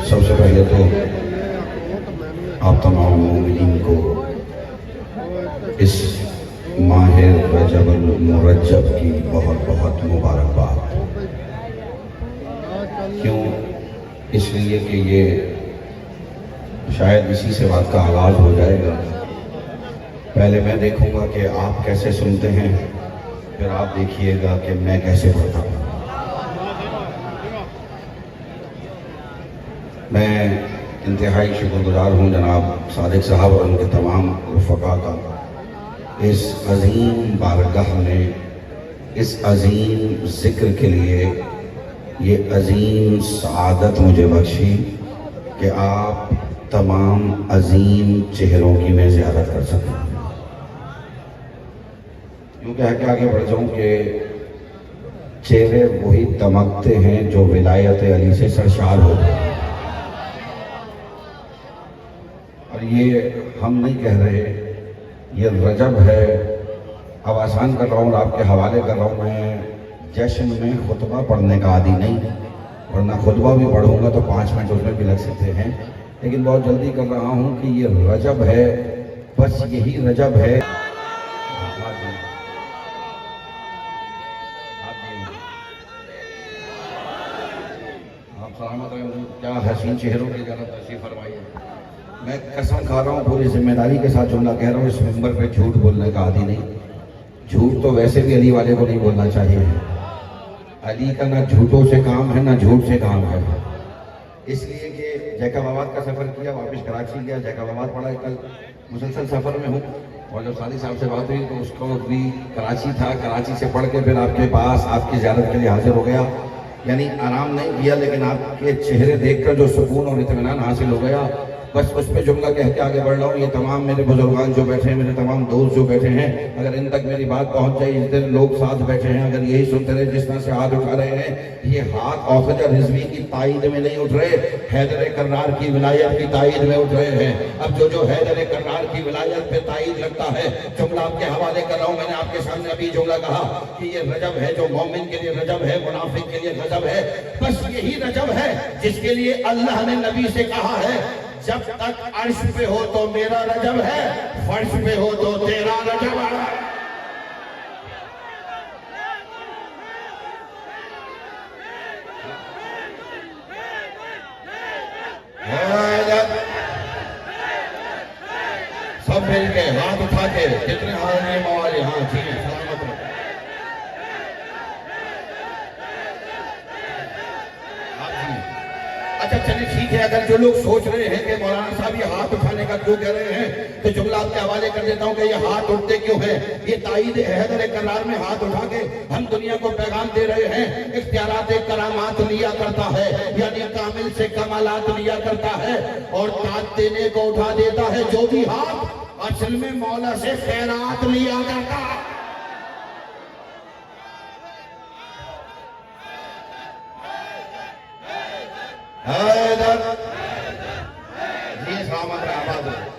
सबसे पहले तो आप तमाम मोमिनीन को इस माह रजब मुरज्जब की बहुत बहुत मुबारकबाद। क्यों? इसलिए कि ये शायद इसी से बात का आगाज़ हो जाएगा। पहले मैं देखूंगा कि आप कैसे सुनते हैं, फिर आप देखिएगा कि मैं कैसे पढ़ता हूँ। मैं इंतहाई शुक्रगुजार हूँ जनाब सादिक साहब और उनके तमाम रफ़क़ा का, इस अज़ीम बारगाह में इस अज़ीम ज़िक्र के लिए ये अज़ीम सआदत मुझे बख्शी कि आप तमाम अज़ीम चेहरों की मैं ज़ियारत कर सकूँ। यूँ कह के आगे बढ़ जाऊँ कि चेहरे वही दमकते हैं जो विलायत अली से सरशार होते हैं। और ये हम नहीं कह रहे, ये रजब है। अब आसान कर रहा हूँ, आपके हवाले कर रहा हूँ। मैं जश्न में खुतबा पढ़ने का आदी नहीं, वरना खुतबा भी पढ़ूंगा तो 5 मिनट उसमें भी लग सकते हैं, लेकिन बहुत जल्दी कर रहा हूँ कि ये रजब है, बस यही रजब है। आप सलामत रहें, क्या हसीन चेहरों की ज़रा तशरीफ़ फरमाइए। मैं कसम खा रहा हूँ, पूरी जिम्मेदारी के साथ जुमला कह रहा हूँ, इस मिंबर पे झूठ बोलने का आदी नहीं। झूठ तो वैसे भी अली वाले को नहीं बोलना चाहिए। अली का ना झूठों से काम है ना झूठ से काम है। इसलिए कि जैकबाबाद का सफ़र किया, वापस कराची गया, जैकबाबाद पढ़ा, कल मुसलसल सफ़र में हूँ। और जब सादी साहब से बात हुई तो उसको भी कराची था, कराची से पढ़ के फिर आपके पास आपकी ज़ियारत के लिए हाजिर हो गया। यानी आराम नहीं किया, लेकिन आपके चेहरे देखकर जो सुकून और इत्मीनान हासिल हो गया, बस उस पर जुमला कह के आगे बढ़ रहा हूँ। ये तमाम मेरे बुजुर्गान जो बैठे हैं, मेरे तमाम दोस्त जो बैठे हैं, अगर इन तक मेरी बात पहुँच जाए, इस दिन लोग साथ बैठे हैं, अगर यही सुनते रहे जिस तरह से हाथ उठा रहे हैं, ये हाथ औखजा रिजवी की ताईद में नहीं उठ रहे, हैदर कर्रार की विलायत की ताईद में उठ रहे हैं। अब जो हैदर कर्रार की विलायत पे ताईद लगता है, जुमला आपके हवाले कर रहा हूँ। मैंने आपके सामने अभी जुमला कहा कि ये रजब है जो मोमिन के लिए रजब है, मुनाफिक के लिए गजब है। बस यही रजब है जिसके लिए अल्लाह ने नबी से कहा है, जब तक अर्श पे हो तो मेरा रजब है, फर्श पे हो तो तेरा रजब है। सब मिलके हाथ उठा के, कितने हाथ मवाले, हाँ ठीक है, सलामत रहो। अच्छा चलिए ठीक है, अगर जो लोग सोच रहे हैं कि मौलाना साहब ये हाथ उठाने का क्यों कह रहे हैं, तो जुमला आपके हवाले कर देता हूँ कि ये हाथ उठते क्यों है। ये ताईद हैदर करार में हाथ उठा के हम दुनिया को पैगाम दे रहे हैं। इख्तियारात करामात लिया करता है, यानी कामिल से कमालात लिया करता है, और ताज देने को उठा देता है जो भी हाथ असल में मौला से खैरात लिया करता है। हैदर जी सलामत रहे, आबाद रहे।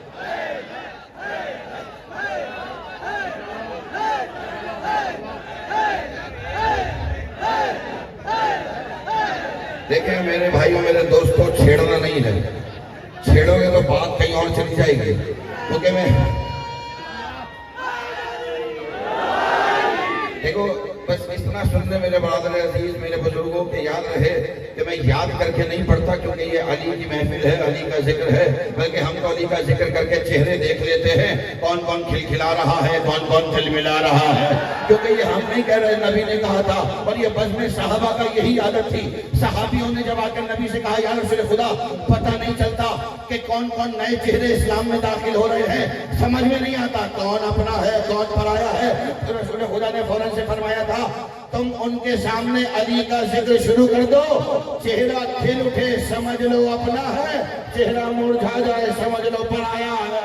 देखिए मेरे भाइयों, मेरे दोस्तों, छेड़ना नहीं है। छेड़ोगे तो बात कहीं और चली जाएगी। क्योंकि मैं देखो बस इतना सुनने मेरे बरादर अजीज, मेरे बुजुर्गों के याद रहे कि मैं याद करके नहीं पढ़ता, क्योंकि ये अली की महफिल है, अली का जिक्र है, बल्कि हम तो अली का जिक्र करके चेहरे देख लेते हैं, कौन कौन खिलखिला रहा है, कौन कौन खिलमिला रहा है। क्योंकि ये हम नहीं कह रहे, नबी ने कहा था, और ये बज़्म में सहाबा का यही आदत थी। सहाबियों ने जब आकर नबी से कहा, या रसूल खुदा, पता नहीं चलता कि कौन कौन नए चेहरे इस्लाम में दाखिल हो रहे हैं, समझ में नहीं आता कौन अपना है कौन पराया है। तो रसूल खुदा ने फौरन से फरमाया था, तुम उनके सामने अली का जिक्र शुरू कर दो, चेहरा खिल उठे समझ लो अपना है, चेहरा मुरझा जाए समझ लो पराया है।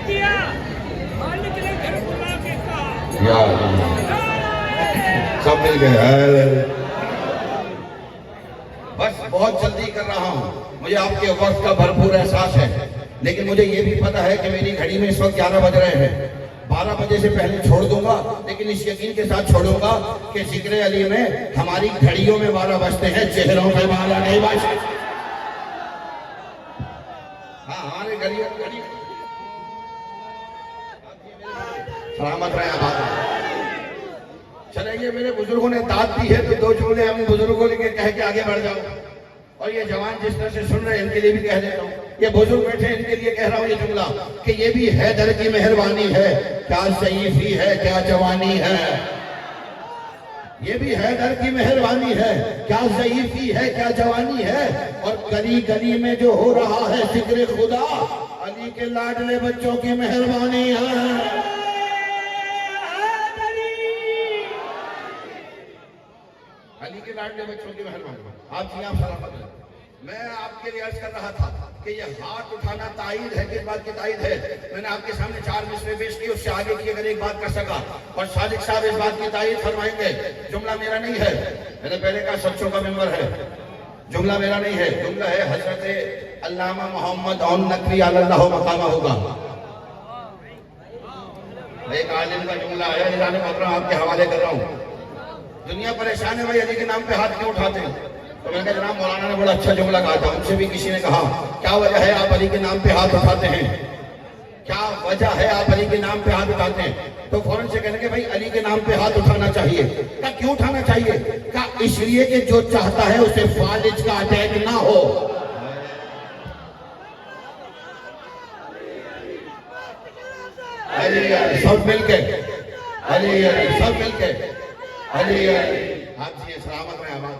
दिया मिल गए। बस बहुत जल्दी कर रहा हूँ, मुझे आपके वक्त का भरपूर एहसास है, लेकिन मुझे ये भी पता है कि मेरी घड़ी में इस वक्त 11 बज रहे हैं। 12 बजे से पहले छोड़ दूंगा, लेकिन इस यकीन के साथ छोड़ूंगा कि जिक्र अली में हमारी घड़ियों में 12 बजते हैं, चेहरों पे 12 नहीं बजते। हाँ हमारे घड़ी सलामत रहे आबाद। चले ये मेरे बुजुर्गों ने दाद दी है तो 2 जुमले हम बुजुर्गों के कह के आगे बढ़ जाओ। और ये जवान जिस तरह से सुन रहे हैं इनके लिए भी कह देता हूँ, ये बुजुर्ग बैठे इनके लिए कह रहा हूँ ये जुमला कि ये भी हैदर की मेहरबानी है, क्या सईफी है क्या जवानी है। ये भी हैदर की मेहरबानी है, क्या ज़ईफ़ी है क्या जवानी है। और गली गली में जो हो रहा है जिक्र खुदा, अली के लाडले बच्चों की मेहरबानी है। अली के लाडले बच्चों की मेहरबानी। आप जी आप सलामत रहे। मैं आपके लिए अर्ज कर रहा था कि ये हाथ उठाना ताईद है, किस बात की ताईद है। मैंने आपके सामने 4 मिसरे पेश की, उससे आगे की अगर एक बात कर सका और सादिक साहब इस बात की ताईद फरमाएंगे। जुमला मेरा नहीं है, मैंने पहले कहा सच्चों का मेंबर है। जुमला मेरा नहीं है, जुमला है हजरत अल्लामा मोहम्मद औन नकवी अल्लाह मकामा होगा। एक आलिम का जुमला है, निजाने आपके हवाले कर रहा हूँ। दुनिया परेशान है भाई अली के नाम पे हाथ क्यों उठाते हैं। तो मैंने कहा जनाब मौलाना ने बड़ा अच्छा जुमला कहा था। उनसे भी किसी ने कहा क्या वजह है आप अली के नाम पे हाथ उठाते हैं, क्या वजह है आप अली के नाम पे हाथ उठाते हैं। तो फौरन से कहने के भाई अली के नाम पे हाथ उठाना चाहिए। क्या क्यों उठाना चाहिए। क्या इसलिए कि जो चाहता है उसे फालिज का अटैक ना हो। अली अली सब मिलके, अली अली सब मिलके, अली अली। आप जी सलामत रहे आबाद।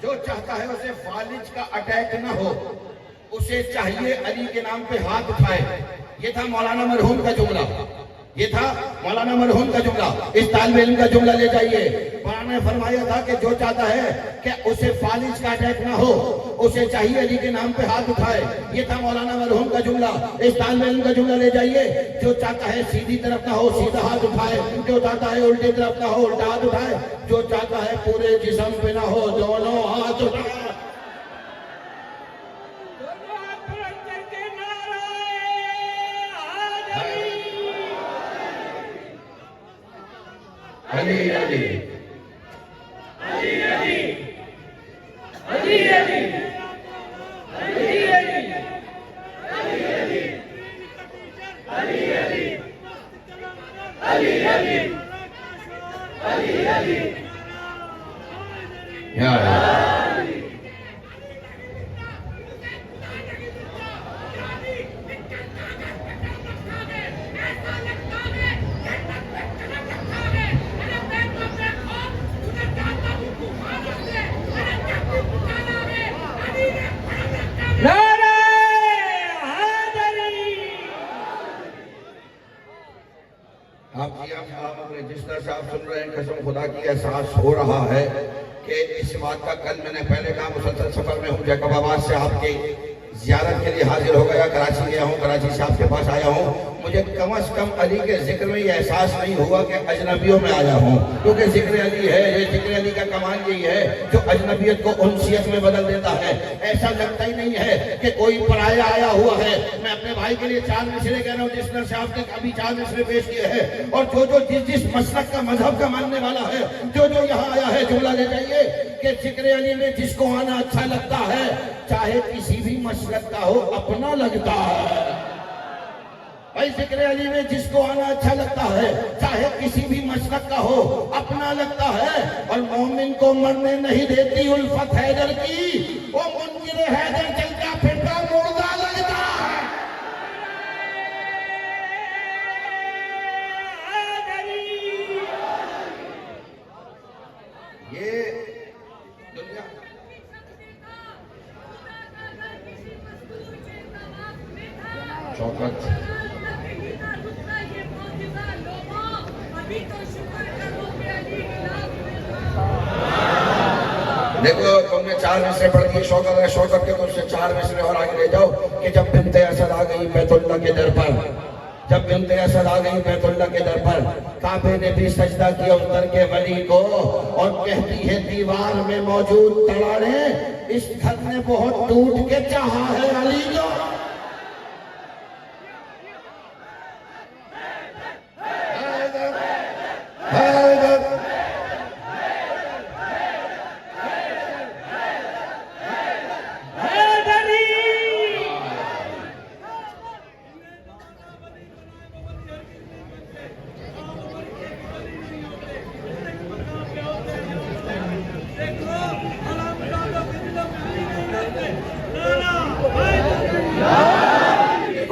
जो चाहता है उसे फालिज का अटैक ना हो, उसे चाहिए अली के नाम पे हाथ उठाए। ये था मौलाना मरहूम का जुमला, ये था मौलाना मरहूम का जुमला। इस तालिब इल्म का जुमला ले जाइए। मौलाना ने फरमाया था कि जो चाहता है कि उसे फालिज का अटैक ना हो, उसे चाहिए अली के नाम पे हाथ उठाए। ये था मौलाना मरहूम का जुमला। इस तालिब इल्म का जुमला ले जाइए। जो चाहता है सीधी तरफ ना हो, सीधा हाथ उठाए। जो चाहता है उल्टी तरफ ना हो, उल्टा हाथ उठाए। जो चाहता है पूरे जिस्म पे ना हो, दोनों हाथ उठाए। अली अली अली अली अली अली अली अली अली अली अली अली अली अली अली या जिस तरह से आप सुन रहे हैं कसम खुदा की एहसास हो रहा है कि इस बात का कल मैंने पहले कहा मुसलसल सफर में हूँ, जैकबाबाद से आपके जियारत के लिए हाजिर हो गया, कराची गया हूँ, कराची से आपके पास आया हूँ। मुझे कम से कम अली के जिक्र में ये एहसास नहीं हुआ कि अजनबियों में आया हूँ, क्योंकि जिक्र अली है, ये जिक्र अली का कमाल यही है जो अजनबियत को उनसियत में बदल देता है। ऐसा लगता ही नहीं है कि कोई पराया आया हुआ है। मैं अपने भाई के लिए 4 मिसरे कह रहा हूँ, जिस तरह से आपने अभी 4 मिसरे पेश किए हैं। और जो जो जिस मसलक का मजहब का मानने वाला है, जो जो यहाँ आया है, जुमला ले जाइए कि जिक्र अली में जिसको आना अच्छा लगता है, चाहे किसी भी मसलक का हो, अपना लगता है। भाई जिक्र अली में जिसको आना अच्छा लगता है, चाहे किसी भी मसलक का हो, अपना लगता है। और मोमिन को मरने नहीं देती उल्फत हैदर की, वो मुनकिर हैदर चलता फिरता मुर्दा लगता है। ये दुनिया चौकट देखो, तुमने 4 मिसरे पढ़ दिए शौकत है, शौकत के तुमसे 4 मिसरे और आगे ले जाओ कि जब बिन्ते असद आ गई बैतुल्लाह के दर पर, जब बिनते असद आ गई बैतुल्लाह के दर पर, काबे ने भी सजदा किया उस दर के वली को, और कहती है दीवार में मौजूद तड़ाड़े इस घर ने बहुत टूट के चाहा है अली को।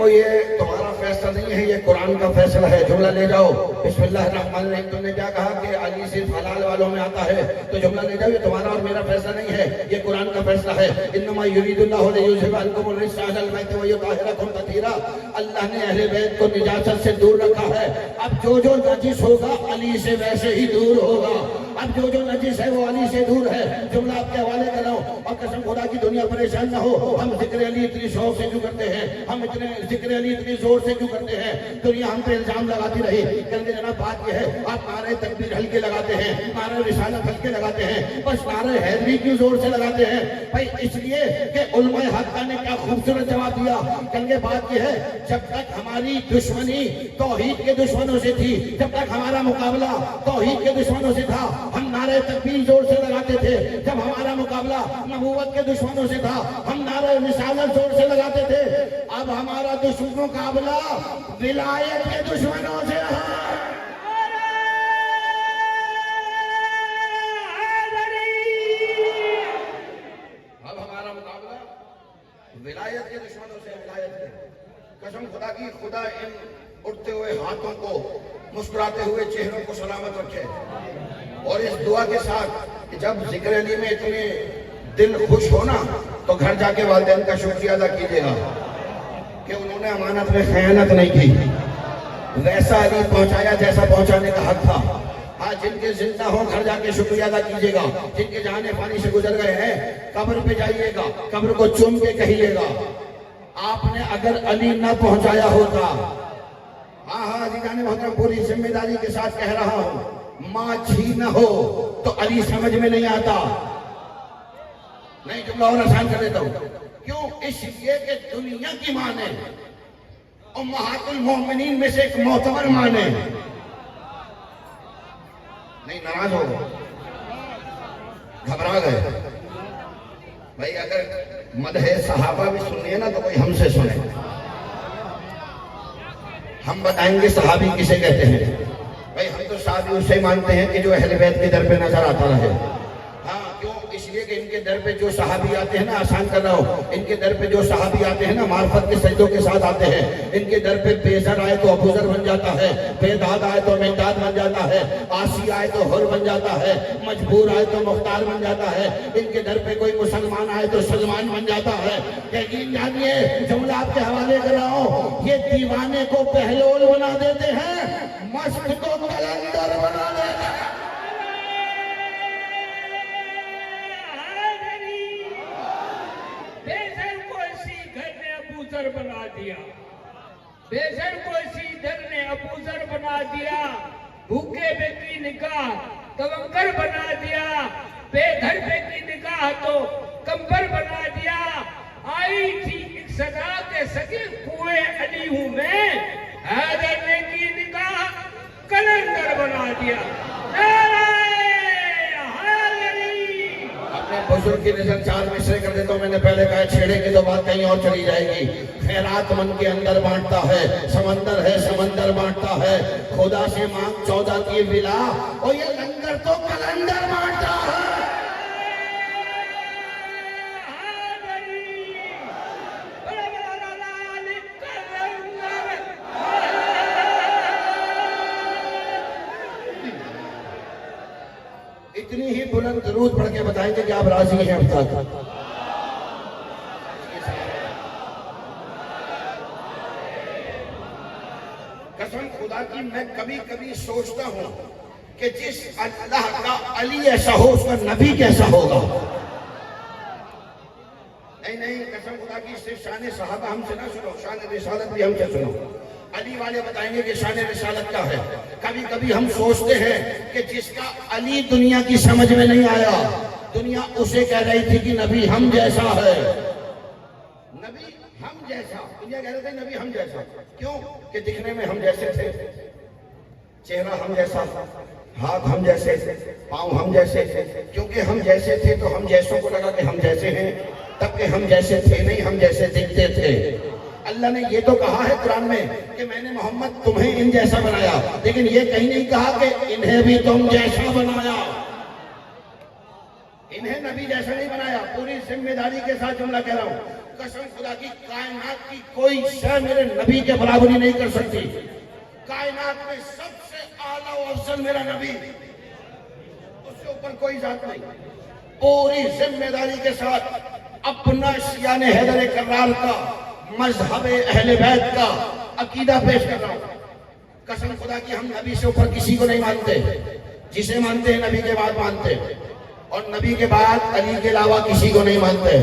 ये तुम्हारा फैसला नहीं है, ये कुरान का फैसला है। जुमला ले जाओ, बिस्मिल्लाहिर्रहमानिर्रहीम। तुमने क्या कहा कि अली सिर्फ हलाल वालों में आता है, तो जुमला ले जाओ, ये तुम्हारा और मेरा फैसला नहीं है, ये कुरान का फैसला है। इन्नमा युरीदुल्लाहु लियुज़हिबा अन्कुम रिज्सा अहलल बैत व युताहिरकुम तत्हीरा। अल्लाह ने अहले बैत को निजासत से दूर रखा है। अब जो जो नजिस होगा अली से वैसे ही दूर होगा। अब जो जो नजिस है वो अली से दूर है। जुमला आपके हवाले कर रहा हूं, और कसम खुदा की दुनिया परेशान ना हो। हम जिक्र अली इतनी शौक से क्यों करते हैं, हम इतने जिक्र अली इतनी जोर से क्यों करते हैं? दुनिया हम पे इल्जाम लगाती रही। कहते जनाब बात यह है, आप नारे तकबीर हल्के लगाते हैं, नारे रिसालत हल्के लगाते हैं, बस नारे हैदरी क्यों जोर से लगाते हैं? भाई इसलिए कि उलमाए हक़ ने क्या खूबसूरत जवाब दिया। कहते बात यह है, जब तक हमारी दुश्मनी तौहीद के दुश्मनों से थी, जब तक हमारा मुकाबला तौहीद के दुश्मनों से था, हम नारे तकबीर जोर से लगाते थे। जब हमारा मुकाबला नबूवत के दुश्मनों से था, हम नारे रिसालत जोर से लगाते थे। अब हमारा मुकाबला विलायत के दुश्मनों से है। अब हमारा मुकाबला विलायत के दुश्मनों से, विलायत के। कसम खुदा की, खुदा इन उठते हुए हाथों को, मुस्कुराते हुए चेहरों को सलामत रखे। और इस दुआ के साथ कि जब जिक्र अली में इतने दिल खुश हो ना, तो घर जाके वालिदैन का शुक्रिया अदा कीजिएगा कि उन्होंने अमानत में खयानत नहीं की। वैसा अली पहुंचाया जैसा पहुंचाने का हक था। हाँ, जिनके जिंदा हो घर जाके शुक्रिया अदा कीजिएगा। जिनके जाने पानी से गुजर गए हैं, कब्र पे जाइएगा, कब्र को चूम के कहिएगा आपने अगर अली न पहुंचाया होता। हाँ हाँ जी जाने मोहतरम, पूरी जिम्मेदारी के साथ कह रहा हूं, माँ छी न हो तो अली समझ में नहीं आता। नहीं, जुमला और आसान कर देता हूं। क्यों? इसलिए कि दुनिया की मां ने, उम्महातुल मोमिनीन में से एक मोतबर मां ने। नहीं, नाराज हो, घबरा गए भाई। अगर मदहे सहाबा भी सुननी है ना, तो कोई हमसे सुने। हम बताएंगे सहाबी किसे कहते हैं। भाई हम तो सहाबी उसे मानते हैं कि जो अहले बैत के दर पे नजर आता रहे। हाँ, क्यों? इसलिए कि इनके दर पे जो सहाबी आते हैं ना, आसान कर रहा हूँ, इनके दर पे जो सहाबी आते हैं ना, मार्फत के सजदों के साथ आते हैं। इनके दर पे बेज़र आए तो अबूजर बन जाता है, बेदाद आए तो मेदाद बन जाता है, आसी आए तो हुर बन जाता है, मजबूर आए तो मुख्तार बन जाता है। इनके दर पे कोई मुसलमान आए तो सलमान बन जाता है। यकीन जानिए, जुमला आपके हवाले कर रहा हूँ, ये दीवाने को पहलोल बना देते हैं, मस्त को कलंदर बना देते हैं। बना दिया, बेजर को इसी दर ने अबूजर बना दिया, भूखे पे की निकाह तवक्कर बना दिया, बेघर पे की निकाह तो कंबर बना दिया। आई थी एक सदा के सगे कुएं अली हूं मैं, हैदर ने की निकाह कलंदर बना दिया। बुजुर्ग की नजर चार मिसरे कर देता हूं। मैंने पहले कहा छेड़े की तो बात कहीं और चली जाएगी। खैरात मन के अंदर बांटता है समंदर बांटता है। खुदा से मांग 14 की विला, और ये लंगर तो कलंदर बांटता है। इतनी ही बुलंद दरूद पढ़ के बताएंगे कि आप राजी हैं अब तक। कसम खुदा की, मैं कभी कभी सोचता हूं कि जिस अल्लाह का अली ऐसा हो, उसका नबी कैसा होगा। नहीं, कसम खुदा की, सिर्फ शान सहाबा हमसे ना सुनो, शान रिसालत भी हमसे सुनो। अली वाले बताएंगे कि शान रिसालत क्या है। कभी कभी हम सोचते हैं कि जिसका अली दुनिया की समझ में नहीं आया, दुनिया उसे कह रही थी कि नबी हम जैसा है, नबी हम जैसा। दुनिया कह रहे थे नबी हम जैसा। क्यों? कि दिखने में हम जैसे थे, चेहरा हम जैसा, हाथ हम जैसे, पाँव हम जैसे। क्योंकि हम जैसे थे तो हम जैसों को लगा कि हम जैसे हैं, तब के हम जैसे थे नहीं, हम जैसे दिखते थे। अल्लाह ने ये तो कहा है कुरान में कि मैंने मोहम्मद तुम्हें इन जैसा बनाया, लेकिन ये कहीं नहीं कहा कि इन्हें भी तुम जैसा बनाया। इन्हें नबी जैसा नहीं बनाया। पूरी जिम्मेदारी के साथ जुमला कह रहा हूं, कसम खुदा की, कायनात की कोई शय मेरे नबी के बराबरी नहीं कर सकती। कायनात में सबसे आला और अफजल मेरा नबी, उससे ऊपर कोई जात नहीं। पूरी जिम्मेदारी के साथ अपना शियान हैदर कर्रार का, मजहब अहले बैत का अकीदा पेश कर रहा हूं। कसम खुदा की, हम नबी से ऊपर किसी को नहीं मानते। जिसे मानते हैं नबी के बाद मानते हैं, और नबी के बाद अली के अलावा किसी को नहीं मानते।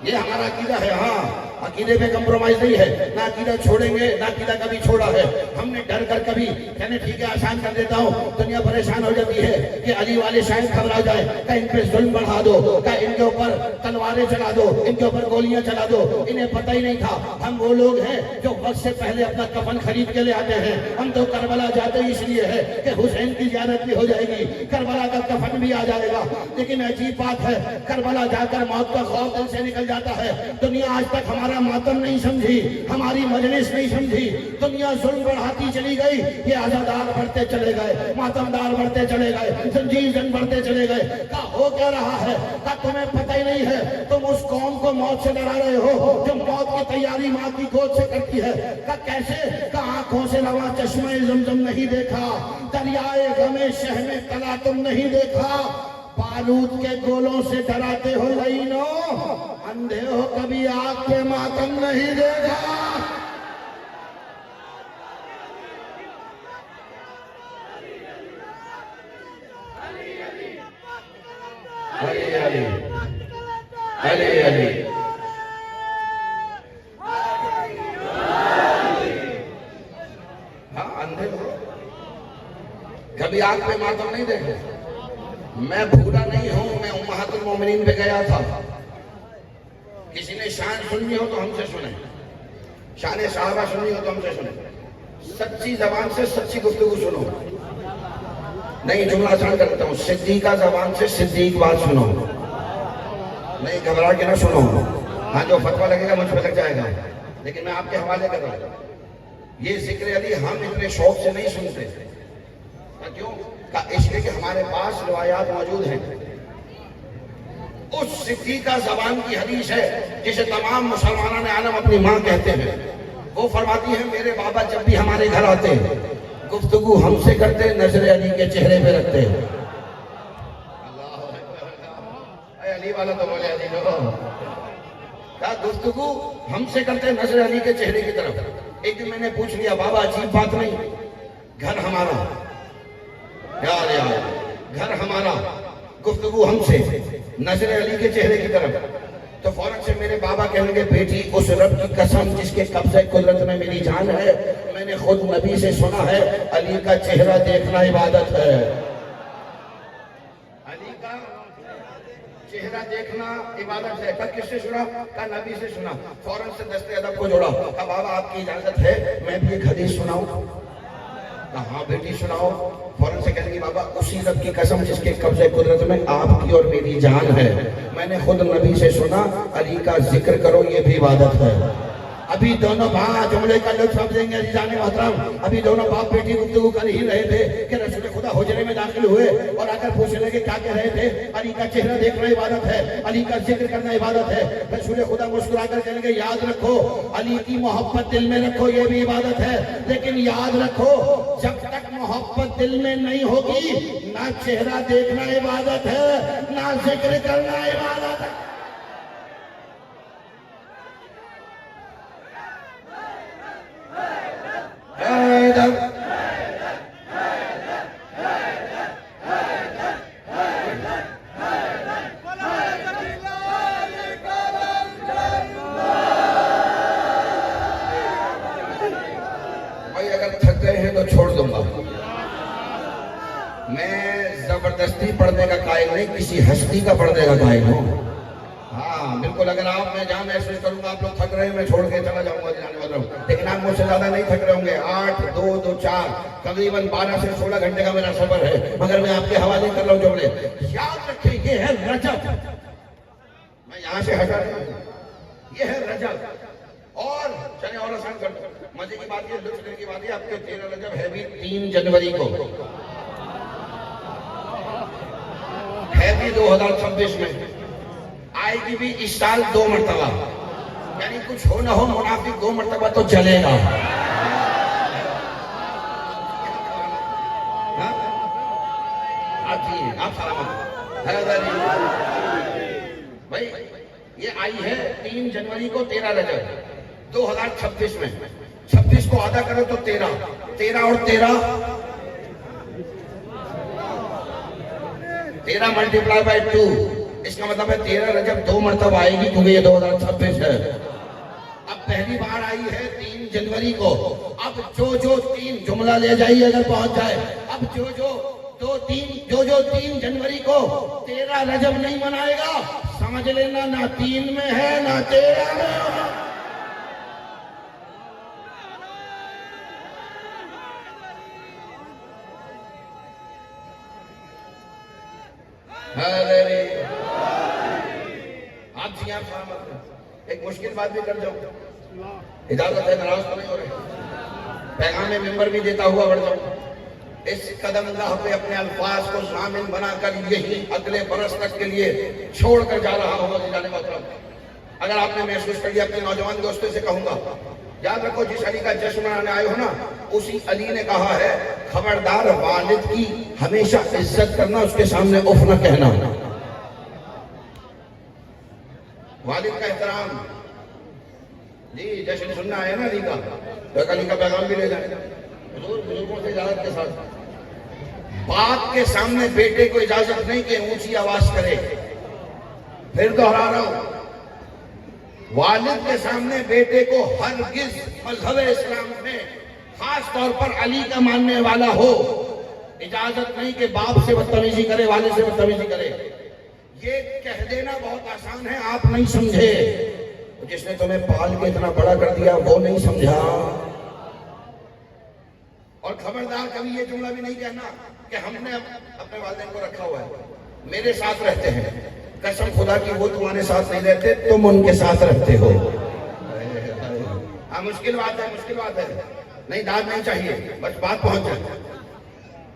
ये हमारा अकीदा है। हाँ, अकीदे पे कंप्रोमाइज नहीं है, ना अकीदा छोड़ेंगे, ना अकीदा कभी छोड़ा है। हमने डर कर कभी कहने ठीक है आसान कर देता हूँ, दुनिया परेशान हो जाती है कि अली वाले शायद घबरा जाए, क्या इन पे जुल्म बढ़ा दो, क्या इनके ऊपर तलवारें चला दो, इनके ऊपर गोलियां चला दो। इन्हें पता ही नहीं था हम वो लोग हैं जो वक्त से पहले अपना कफन खरीद के ले आते हैं। हम तो करबला जाते ही इसलिए है कि हुसैन की ज़ियारत भी हो जाएगी, करबला का कफन भी आ जाएगा। लेकिन अजीब बात है, करबला जाकर मौत का खौफ दिल से निकल जाता है। दुनिया आज तक हमारा मातम नहीं समझी, हमारी मजलिस नहीं समझी। दुनिया जुल्म बढ़ाती चली गई, ये आजादार बढ़ते चले गए, मातमदार बढ़ते चले गए, जंजीर जंग बढ़ते चले गए। क्या हो क्या रहा है क्या तुम्हें पता ही नहीं है? तुम उस कौम को मौत से डरा रहे हो जो मौत की तैयारी माँ की गोद से करती है। क्या कैसे? क्या आंखों से लवा चश्मे ज़मज़म नहीं देखा, दरियाए गमे शह में तला तुम नहीं देखा, बारूद के गोलों से डराते हो लईनो, अंधे हो कभी आग के मातम नहीं देखा। अली अली अली अली हाँ, अंधे हो कभी आग पे मातम नहीं देखे। मैं भूला नहीं हूं, मैं उम्महातुल मोमिनीन पे गया था। किसी ने शान सुननी हो तो हमसे सुने, शान साहबा सुननी हो तो हमसे सुने। सच्ची जबान से सच्ची गुफ्तगू सुनो। नहीं, जुमला आसान करता हूँ, सिद्दीका जबान से सिद्दीक बात सुनो। नहीं, घबरा के ना सुनो। हाँ, जो फतवा लगेगा मुझ पर लग जाएगा, लेकिन मैं आपके हवाले कर रहा हूँ। ये जिक्र अली हम इतने शौक से नहीं सुनते। क्यों? का इसलिए कि हमारे पास रिवायात मौजूद हैं। उस सिद्दीका ज़बान की हदीस है जिसे तमाम मुसलमानों ने आलम अपनी माँ कहते हैं। वो फरमाती है, मेरे बाबा जब भी हमारे घर आते गुफ्तगू हमसे करते, नजर अली के चेहरे पे रखते। अली वाला तो बोले अली क्या गुफ्तगू हमसे करते, नजर अली के चेहरे की तरफ। एक दिन मैंने पूछ लिया, बाबा अजीब बात नहीं, घर हमारा यार घर हमारा, गुफ्तगू हमसे, नजर अली के चेहरे की तरफ। तो फौरन से मेरे बाबा कहने लगे, बेटी उस रब की कसम जिसके कब्जे कुदरत में मेरी जान है, मैंने खुद नबी से सुना है अली का चेहरा देखना इबादत है। अली का चेहरा देखना इबादत है। कब किससे सुना? का नबी से सुना। फौरन से दस्ते अदब को जोड़ा। अब बाबा आपकी इजाजत है मैं भी एक हदीस सुनाऊं? हाँ बेटी सुनाओ। फौरन से कहेंगी, बाबा उसी रब की कसम जिसके कब्जे कुदरत में आपकी और मेरी जान है, मैंने खुद नबी से सुना अली का जिक्र करो ये भी इबादत है। अभी दोनों बाप जुमले का लुत्फ समझेंगे जाने मोहतरम। अभी दोनों बाप बेटी गुफ्तगू कर ही रहे थे कि रसूल खुदा हुजरे में दाखिल हुए और आकर पूछने लगे क्या कह रहे थे? अली का चेहरा देखना इबादत है, अली का जिक्र करना इबादत है। रसूल खुदा मुस्कुराकर कहने लगे, याद रखो अली की मोहब्बत दिल में रखो ये भी इबादत है, लेकिन याद रखो जब तक मोहब्बत दिल में नहीं होगी ना चेहरा देखना इबादत है ना जिक्र करना इबादत है। छोड़ दूंगा। मैं जबरदस्ती पढ़ने का कायल नहीं, किसी हस्ती का पढ़ने का कायल हूँ। हाँ बिल्कुल, अगर आप मैं जहाँ महसूस करूंगा आप लोग थक रहे हैं, मैं छोड़ के चला जाऊंगा जाने वाला हूँ, लेकिन आप मुझसे ज्यादा नहीं थक रहे होंगे। 8, 2, 2, 4 तकरीबन 12 से 16 घंटे का मेरा सफर है, मगर मैं आपके हवाले कर रहा हूँ जुमले। याद रखें, ये है रजब। मैं यहाँ से हटा रहा हूँ, ये है रजब। और चले और आसान कर दो। मजे की बात ये, लुत्फ की बात है, आपके 13 रजब है भी 3 जनवरी को, है भी 2026 में, आएगी भी इस साल 2 मरतबा। यानी कुछ हो ना हो, मुनाफिक 2 मरतबा तो चलेगा। आप सलामत भाई। ये आई है 3 जनवरी को 13 रजब 2026 में। 26 को आधा करो तो 13, 13 और 13 मल्टीप्लाई बाय 2, इसका मतलब है 13 रजब 2 मरतबा आएगी, क्योंकि ये 2026 है। अब पहली बार आई है 3 जनवरी को। अब जो 3 जुमला ले जाइए अगर पहुंच जाए। अब जो 3 जनवरी को 13 रजब नहीं मनाएगा, समझ लेना ना 3 में है ना 13 में है। आप जी आप सहमत? एक मुश्किल बात भी कर जाऊं, इजाजत है, नाराज तो नहीं हो रहे? पैगाम मिंबर भी देता हुआ बढ़ जाऊं। इस कदमगाह पे अपने अल्फाज को शामिल बनाकर यही अगले बरस तक के लिए छोड़कर जा रहा हूँ। जाने मतलब अगर आपने महसूस कर लिया, अपने नौजवान दोस्तों से कहूंगा, याद रखो जिस अली का जश्न मनाने आए हो ना, उसी अली ने कहा है खबरदार वालिद की हमेशा इज्जत करना, उसके सामने उफ न कहना। वालिद का एहतराम जी, जश्न सुनना आया ना अली का, तो अली का पैगाम भी ले जाए बुजुर्गों से इजाजत के साथ। बाप के सामने बेटे को इजाजत नहीं कि ऊंची आवाज करे। फिर दोहरा रहा हूं, वालिद के सामने बेटे को हरगिज मज़हब इस्लाम में खास तौर पर अली का मानने वाला हो, इजाजत नहीं कि बाप से बदतमीजी करे, वालिद से बदतमीजी करे। ये कह देना बहुत आसान है, आप नहीं समझे। जिसने तुम्हें पाल के इतना बड़ा कर दिया वो नहीं समझा। और खबरदार कभी ये जुमला भी नहीं कहना कि हमने अपने वालिदैन को रखा हुआ है, मेरे साथ रहते हैं। कसम खुदा की वो तुम्हारे साथ नहीं रहते, तुम उनके साथ रहते हो। हाँ मुश्किल बात है, मुश्किल बात है, नहीं दाद नहीं चाहिए, बस बात पहुंच जाए।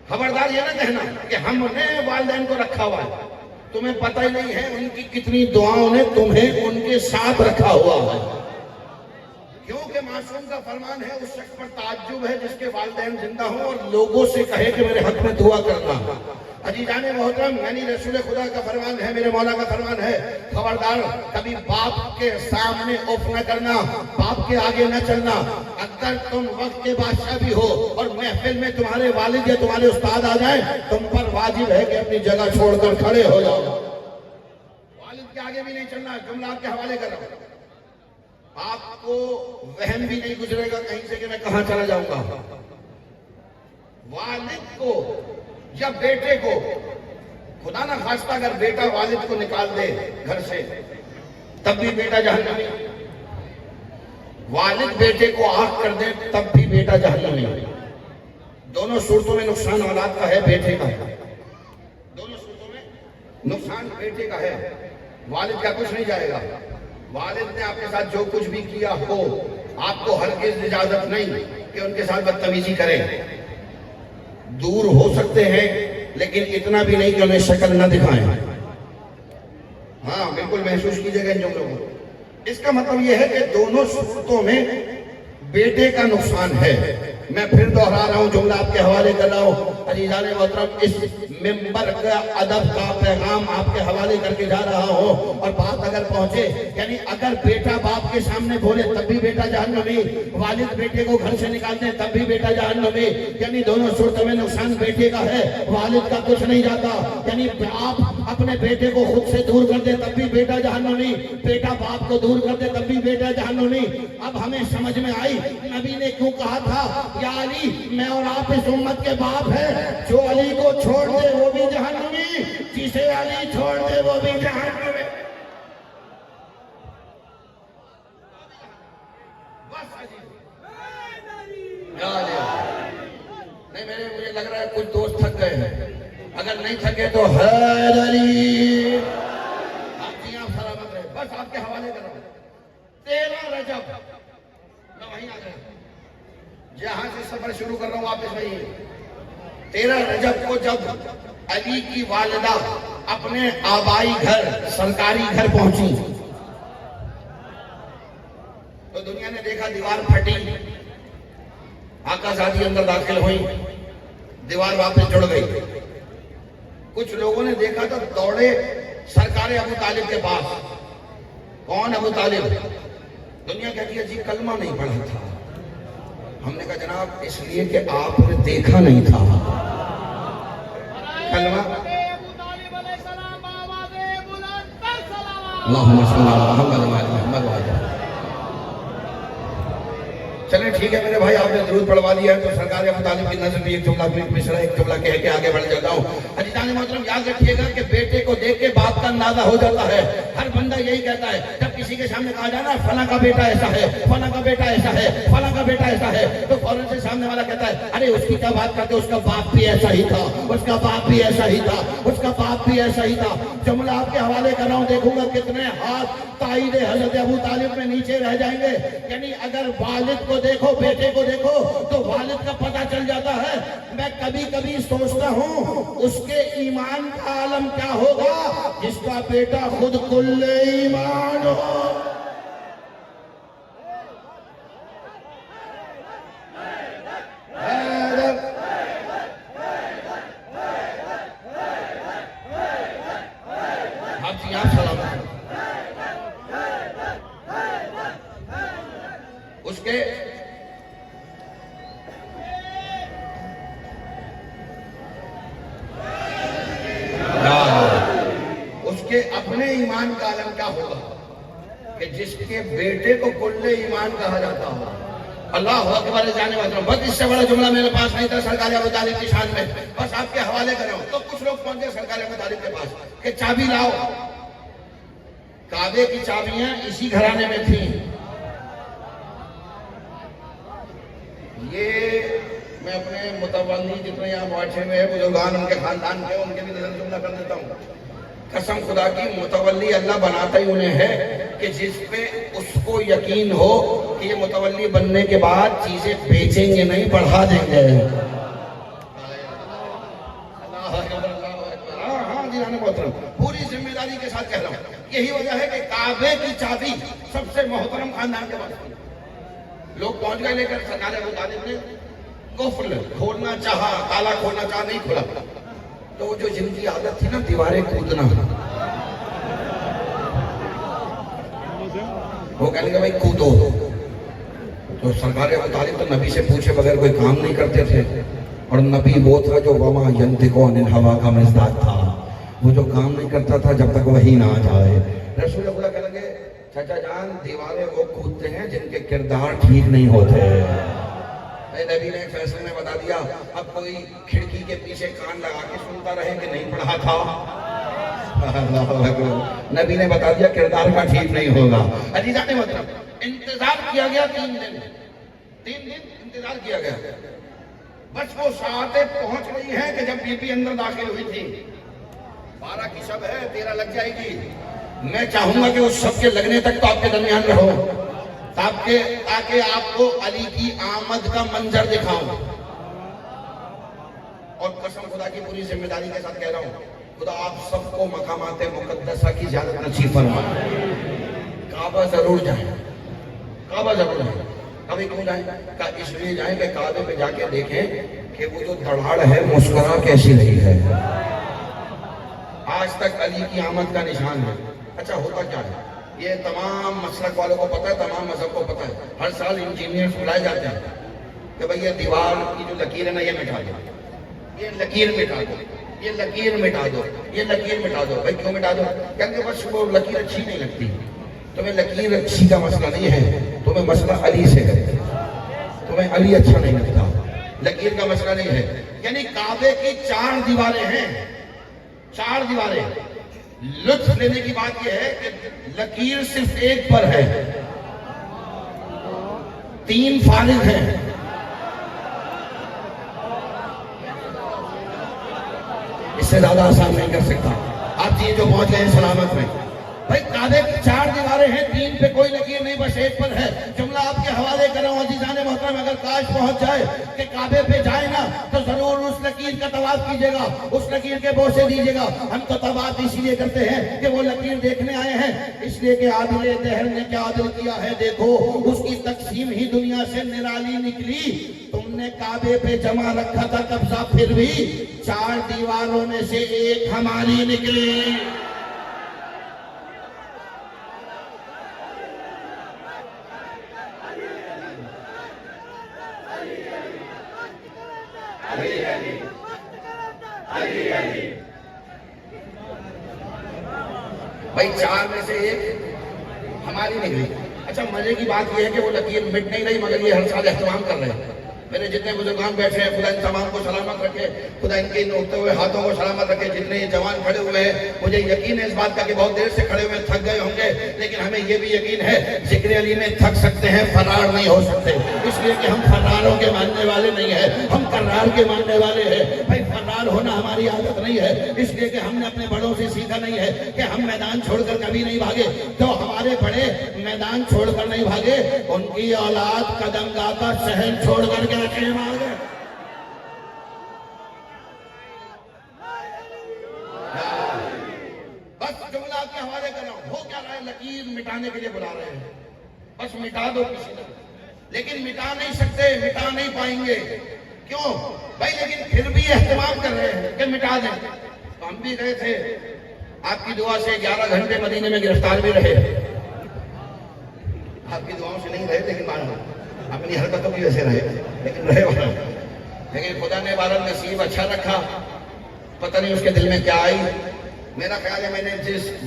खबरदार ये ना कहना कि हमने वालिदैन को रखा हुआ है, तुम्हें पता ही नहीं है उनकी कितनी दुआओं ने तुम्हें उनके साथ रखा हुआ है। क्योंकि मासूम का फरमान है, उस शख्स पर ताज्जुब है जिसके वालिदैन जिंदा हो और लोगों से कहे कि मेरे हक में दुआ करना। अजीजान मोहतरम, यानी रसूल खुदा का फरमान है, मेरे मौला का फरमान है, खबरदार कभी बाप के सामने उफ न करना, बाप के आगे न चलना। अगर तुम वक्त के बादशाह भी हो और महफिल में तुम्हारे वालिद या तुम्हारे उस्ताद आ जाए, तुम पर वाजिब है कि अपनी जगह छोड़कर खड़े हो जाओ। वालिद के आगे भी नहीं चलना। जुमला आपके हवाले कर रहा हूं, आपको वहम भी नहीं गुजरेगा कहीं से कि मैं कहां चला जाऊंगा। वालिद को या बेटे को, खुदा ना खास्ता अगर बेटा वालिद को निकाल दे घर से, तब भी बेटा जहन्नमी। वालिद बेटे को आग कर दे, तब भी बेटा जहन्नमी। दोनों सूरतों में नुकसान औलाद का है, बेटे का है। दोनों सूरतों में नुकसान बेटे का है, वालिद का कुछ नहीं जाएगा। वालिद ने आपके साथ जो कुछ भी किया हो, आपको हरगिज़ इजाजत नहीं कि उनके साथ बदतमीजी करें। दूर हो सकते हैं लेकिन इतना भी नहीं कि उन्हें शक्ल न दिखाएं। हाँ बिल्कुल महसूस कीजिएगा इन जुमलों को। इसका मतलब यह है कि दोनों सूरतों में बेटे का नुकसान है। मैं फिर दोहरा रहा हूं, जुमला आपके हवाले कर रहा हूं। अजीजान मोहतरम, इस मिंबर का अदब का पैगाम आपके हवाले करके जा रहा हूं। और बात अगर पहुंचे, यानी अगर बेटा बाप के सामने बोले तब भी बेटा जहन्नमी, वालिद बेटे को घर से निकाल दे तब भी बेटा जहन्नमी। यानी दोनों सूरतों में नुकसान बेटे का है, वालिद का कुछ नहीं जाता। यानी आप अपने बेटे को खुद से दूर कर दे तब भी बेटा जहन्नुमी, बेटा बाप को दूर कर दे तब भी बेटा जहन्नुमी। अब हमें समझ में आई नबी ने क्यों कहा था, या अली मैं और आप इस उम्मत के बाप है, जो अली को छोड़ दे वो भी जहन्नुमी, जिसे अली छोड़ दे वो भी जहन्नुमी। नहीं मुझे लग रहा है कुछ दोस्त थक गए हैं, अगर नहीं थके तो हैदरी आप सलामत रहे। बस आपके हवाले कर रहा हूं 13 रजब मैं वहीं आ गया, जहां से सफर शुरू कर रहा हूं वापस वहीं। 13 रजब को जब अली की वालिदा अपने आबाई घर सरकारी घर पहुंची तो दुनिया ने देखा दीवार फटी, आकाशादी अंदर दाखिल हुई, दीवार वापस जुड़ गई। कुछ लोगों ने देखा तो दौड़े सरकार अबू तालिब के पास। कौन अबू तालिब? दुनिया कहती है जी कलमा नहीं पढ़ा था। हमने कहा जनाब इसलिए कि आपने देखा नहीं था कलमा। अल्लाहुम्मा सल्ली अला मुहम्मद व अला चले ठीक है मेरे भाई, आपने दुरूद पढ़वा दिया है तो सरकार अबू तालिब की नज़र में एक जुमला मिसरा एक जुमला कह के आगे बढ़ जाता हूँ। अजीज़ान मोहतरम याद रखिएगा कि बेटे को देख के बाप का अंदाजा हो जाता है। हर बंदा यही कहता है जब किसी के सामने कहा जाए ना फला का बेटा ऐसा है, फला का बेटा ऐसा है, फला का बेटा ऐसा है, तो फौरन से सामने वाला कहता है अरे उसकी क्या बात करते, उसका बाप भी ऐसा ही था, उसका बाप भी ऐसा ही था, उसका बाप भी ऐसा ही था। जुमला आपके हवाले कर रहा हूँ, देखूंगा कितने हाथ ताईद हज़रत अबू तालिब में नीचे रह जाएंगे। यानी अगर वालिद को देखो बेटे को देखो तो वालिद का पता चल जाता है। मैं कभी कभी सोचता हूँ उसके ईमान का आलम क्या होगा जिसका बेटा खुद कुल्ले ईमान हो। आप सलामत उसके अपने ईमान का आलम क्या होगा कि जिसके बेटे को कुल्ले ईमान कहा जाता हो। अल्लाह अकबर जाने वाला। बस इससे बड़ा जुमला मेरे पास नहीं था सरकार अबू तालिब की शान में, बस आपके हवाले कर रहा हूं। तो कुछ लोग पहुंचे सरकार अबू तालिब के पास कि चाबी लाओ। काबे की चाबियां इसी घराने में थी। ये मैं अपने मुतवल्ली जितने यहाँ बैठे हुए हैं बुजुर्गान उनके खानदान के उनके भी नजर जुमला कर देता हूँ। कसम खुदा की मुतवल्ली अल्लाह बनाता ही उन्हें है कि जिस पे उसको यकीन हो कि ये मुतवल्ली बनने के बाद चीजें बेचेंगे नहीं बढ़ा देंगे। पूरी जिम्मेदारी के साथ कह रहा हूँ। यही वजह है कि काबे की चाबी सबसे मोहतरम खानदान के पास। लोग पहुंच गए लेकर सरकार अबू तालिब ने कुफ्र खोलना चाहा, ताला खोलना चाहा, नहीं खोला। तो जो जिनकी आदत थी ना दीवारें कूदना, वो कहने का भाई कूदो। तो सरकार अबू तालिब तो नबी से पूछे बगैर कोई काम नहीं करते थे। और नबी वो था जो वमा यंतिकु अनिल हवा का मिज़ाज था, वो जो काम नहीं करता था जब तक वही ना आ जाए। रसूल अल्लाह कहने लगे चाचा जान दीवारें वो कूदते हैं जिनके किरदार ठीक नहीं होते। नबी ने फैसले में बता दिया अब कोई खिड़की के पीछे कान लगा के सुनता रहे कि नहीं पढ़ा था। नबी ने बता दिया किरदार का ठीक नहीं होगा। अजीजा ने मतलब इंतजार किया गया 3 दिन इंतजार किया गया। बस वो सातें पहुंच गई हैं कि जब बीबी अंदर दाखिल हुई थी। 12 की शब है, 13 लग जाएगी। मैं चाहूंगा कि उस सब के लगने तक तो आपके दरमियान रहो ताकि आपको अली की आमद का मंजर दिखाऊं। और कसम खुदा की पूरी जिम्मेदारी के साथ कह रहा हूं, खुदा आप सबको मकामात मुकद्दसा की ज़ियारत नसीब फरमाए। काबा जरूर जाएं, काबा जरूर जाएं। कभी क्यों जाएं? इसलिए जाएं कि काबे पे जाके देखें कि वो जो धड़ाड़ है मुस्कुरा कैसी रही है। आज तक अली की आमद का निशान है। अच्छा होता क्या है, ये तमाम मसलक वालों को पता है, तमाम मजहब को पता है। हर साल इंजीनियर्स बुलाए जाते हैं कि भाई ये दीवार की जो लकीर है ना ये मिटा दो, ये लकीर मिटा दो, ये लकीर मिटा दो, ये लकीर मिटा दो। भाई क्यों मिटा दो? क्योंकि बस वो लकीर अच्छी नहीं लगती। तुम्हें लकीर अच्छी का मसला नहीं है, तुम्हें मसला अली से है। तुम्हें अली अच्छा नहीं लगता, लकीर का मसला नहीं है। यानी काबे की 4 दीवारें हैं, 4 दीवारें। लुत्फ लेने की बात यह है कि लकीर सिर्फ एक पर है, 3 फारिग हैं। इससे ज्यादा आसान नहीं कर सकता। आप ये जो पहुंच गए सलामत में। भाई काबे की 4 दीवारें हैं, 3 पे कोई लकीर नहीं, बस एक पर है। जुमला आपके हवाले कर रहा हूं अजीजाने मोहतरम, अगर काश पहुंच जाए कि काबे पे जाए ना तो जरूर उस लकीर का तवाफ कीजिएगा, उस लकीर के बोसे दीजिएगा। हम तो तवाफ इसलिए करते हैं कि वो लकीर देखने आए हैं, इसलिए कि आदिल दहर ने क्या आदिल किया है देखो। उसकी तकसीम ही दुनिया से निराली निकली। तुमने काबे पे जमा रखा था कब्जा, फिर भी 4 दीवारों में से एक हमारी निकली। भाई 4 में से एक हमारी निकली। अच्छा मजे की बात यह है कि वो लकीर मिट नहीं रही, मगर ये हर साल एहतमाम कर रहे हैं। मेरे जितने बुजुर्गान बैठे हैं, खुदा इन तमाम को सलामत रखे, खुदा इनके इन उठते हुए हाथों को सलामत रखे। जितने ये जवान खड़े हुए हैं, मुझे यकीन है इस बात का कि बहुत देर से खड़े हुए थक गए होंगे, लेकिन हमें ये भी यकीन है जिक्र अली में थक सकते हैं, फरार नहीं हो सकते। इसलिए कि हम फरारों के मानने वाले नहीं है, हम करार के मानने वाले हैं। भाई फरार होना हमारी आदत नहीं है, इसलिए कि हमने अपने बड़ों से सीखा नहीं है कि हम मैदान छोड़कर कभी नहीं भागे। तो हमारे बड़े मैदान छोड़कर नहीं भागे, उनकी औलाद कदमगाह का शहर छोड़कर के बस जुमला के हवाले कर रहा हूं। हो क्या रहा है? लकीर मिटाने के लिए बुला रहे हैं, बस मिटा दो किसी ने, लेकिन मिटा नहीं सकते, मिटा नहीं पाएंगे। क्यों भाई? लेकिन फिर भी एहतमाम कर रहे हैं कि मिटा दें। तो हम भी गए थे आपकी दुआ से, 11 घंटे मदीने में गिरफ्तार भी रहे। आपकी दुआओं से नहीं रहे, लेकिन मान लो अपनी हरकतों की वजह से रहे, लेकिन रहे वहां। लेकिन खुदा ने बारह नसीब अच्छा रखा, पता नहीं उसके दिल में क्या आई। मेरा ख्याल है मैंने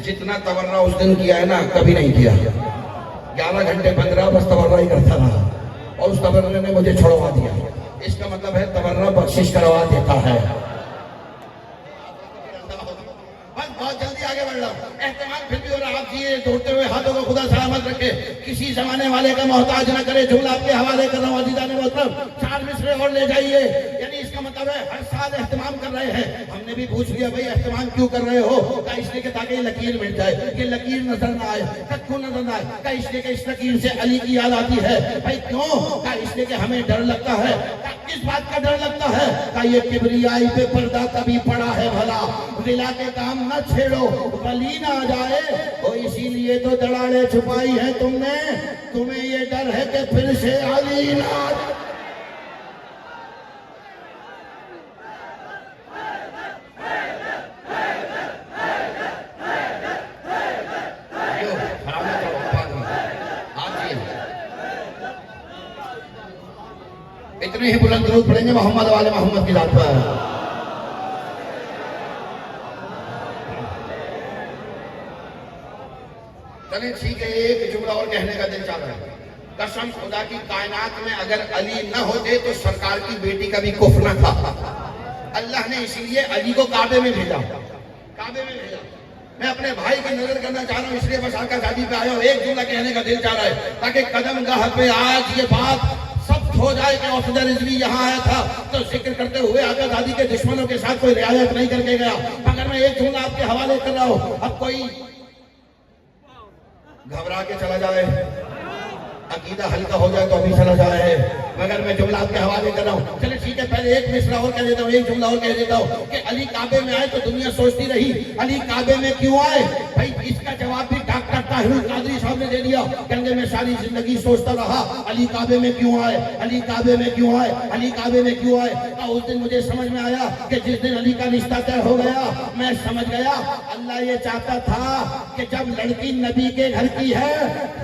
जितना तवर्रा उस दिन किया है ना, कभी नहीं किया। 11 घंटे 15 बस तवर्रा ही करता रहा, और उस तवर्रे ने मुझे छोड़वा दिया। इसका मतलब है तवर्रा बख्शिश करवा देता है। बस बहुत जल्दी आगे बढ़ रहा हूं, एहतमाम फिर भी हो रहा। आप जिए दौड़ते हुए हाथों को खुदा सलामत रखे, किसी जमाने वाले का मोहताज न करे। जुमला आपके हवाले कर रहा हूं अजीजाने मोहतरम, 4 मिसरे और ले जाइए। यानी इसका मतलब है हर साल एहतमाम कर रहे हैं। हमने भी पूछ लिया भाई एहतमाम क्यों कर रहे हो? का इसलिए कि ताकि लकीर मिट जाए, ये लकीर नजर न आए, कद्दू नजर न आए। का इसलिए कि इस लकीर से अली की याद आती है। भाई क्यों? का इसलिए कि हमें डर लगता है। किस बात का डर लगता है? का ये किबरियाई पे पर्दा कभी पड़ा है भला, विला के काम न छेड़ो वली ना आ जाए। और इसीलिए तो दड़ाड़े छुपाई है तुमने, तुम्हें ये डर है कि फिर से अली ना आ जाए। इतने ही बुलंद दरूद पढ़ेंगे मोहम्मद वाले मोहम्मद की जात पर। चलिए ठीक है, एक जुमला और कहने का दिल चाह रहा है। कसम खुदा की, कायनात में अगर अली न होते तो सरकार की बेटी का भी कुफ्र न था। अल्लाह ने इसीलिए अली को काबे में भेजा, काबे में भेजा। मैं अपने भाई की नजर करना चाह रहा हूँ, इसलिए बस आका शादी पे आया हूँ। एक जुमला कहने का दिल चाह रहा है, ताकि कदम गाह पे आज ये बात हो जाए कि औसदा रिजवी यहाँ आया था तो जिक्र करते हुए आका दादी के दुश्मनों के साथ कोई रियायत नहीं करके गया। मगर मैं एक जुमला आपके हवाले कर रहा हूँ। अब कोई घबरा के चला जाए, अकीदा हल्का हो जाए तो अभी चला जाए, मगर मैं जुमला आपके हवाले कर रहा हूँ। चलिए ठीक है, पहले एक मिसरा और कह देता हूँ, एक जुमला और कह देता हूँ कि अली काबे में आए तो दुनिया सोचती रही अली काबे में क्यों आए। भाई इसका जवाब भी डॉक्टर ताहिरुल कादरी साहब ने दे दिया। कहने में सारी जिंदगी सोचता रहा अली काबे में क्यों आए, अली काबे में क्यों आए, अली काबे में क्यों आए। उस दिन मुझे समझ में आया कि जिस दिन अली का रिश्ता तय हो गया, मैं समझ गया अल्लाह ये चाहता था कि जब लड़की नबी के घर की है,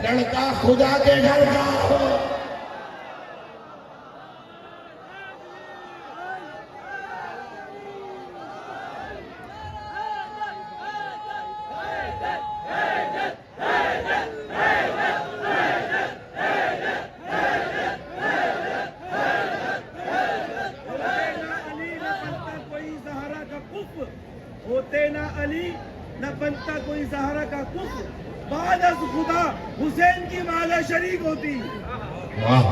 लड़का खुदा के घर का हो। 10 खुदा हुसैन की माला शरीक होती। वाह,